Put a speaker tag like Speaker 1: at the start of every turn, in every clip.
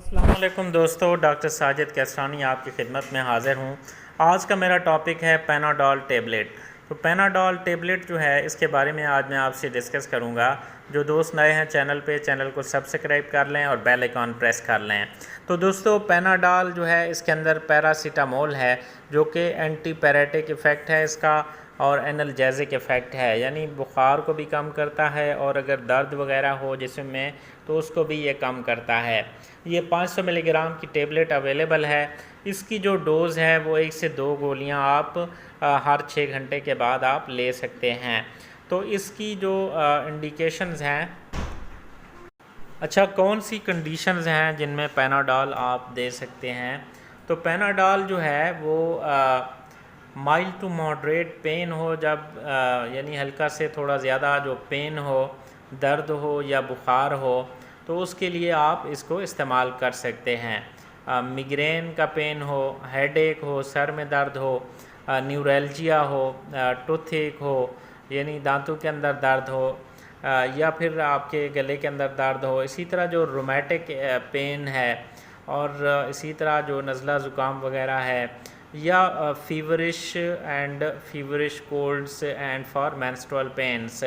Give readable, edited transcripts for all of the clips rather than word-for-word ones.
Speaker 1: अस्सलाम वालेकुम दोस्तों, डॉक्टर साजिद कैसरानी आपकी खिदमत में हाज़िर हूँ। आज का मेरा टॉपिक है पैनाडोल टेबलेट। तो पैनाडोल टेबलेट जो है इसके बारे में आज मैं आपसे डिस्कस करूँगा। जो दोस्त नए हैं चैनल को सब्सक्राइब कर लें और बेल आइकॉन प्रेस कर लें। तो दोस्तों पैनाडोल जो है इसके अंदर पैरासीटामोल है जो कि एंटीपायरेटिक इफ़ेक्ट है इसका और एनाल्जेसिक इफ़ेक्ट है, यानी बुखार को भी कम करता है और अगर दर्द वगैरह हो जिस्म में तो उसको भी ये कम करता है। ये 500 मिलीग्राम की टेबलेट अवेलेबल है। इसकी जो डोज़ है वो 1 से 2 गोलियां आप हर 6 घंटे के बाद आप ले सकते हैं। तो इसकी जो इंडिकेशंस हैं, अच्छा कौन सी कंडीशंस हैं जिनमें पैनाडोल आप दे सकते हैं। तो पैनाडोल जो है वो माइल्ड टू मॉडरेट पेन हो, जब यानी हल्का से थोड़ा ज़्यादा जो पेन हो, दर्द हो या बुखार हो, तो उसके लिए आप इसको इस्तेमाल कर सकते हैं। मिग्रेन का पेन हो, हेडेक हो, सर में दर्द हो, न्यूरैल्जिया हो, टूथेक हो यानी दांतों के अंदर दर्द हो, या फिर आपके गले के अंदर दर्द हो, इसी तरह जो रोमेटिक पेन है और इसी तरह जो नज़ला ज़ुकाम वगैरह है, या feverish colds and for menstrual pains.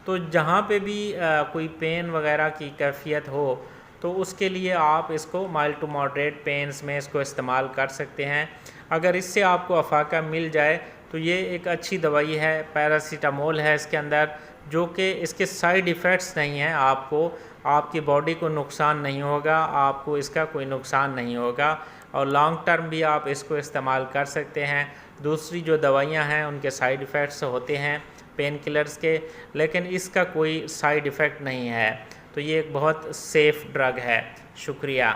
Speaker 1: तो जहाँ पे भी कोई पेन वगैरह की कैफियत हो तो उसके लिए आप इसको माइल्ड टू मॉडरेट पेन्स में इसको इस्तेमाल कर सकते हैं। अगर इससे आपको अफाका मिल जाए तो ये एक अच्छी दवाई है, पैरासीटामोल है इसके अंदर, जो कि इसके साइड इफ़ेक्ट्स नहीं हैं, आपकी बॉडी को नुकसान नहीं होगा, आपको इसका कोई नुकसान नहीं होगा और लॉन्ग टर्म भी आप इसको इस्तेमाल कर सकते हैं। दूसरी जो दवाइयाँ हैं उनके साइड इफ़ेक्ट्स होते हैं पेन किलर्स के, लेकिन इसका कोई साइड इफ़ेक्ट नहीं है। तो ये एक बहुत सेफ़ ड्रग है। शुक्रिया।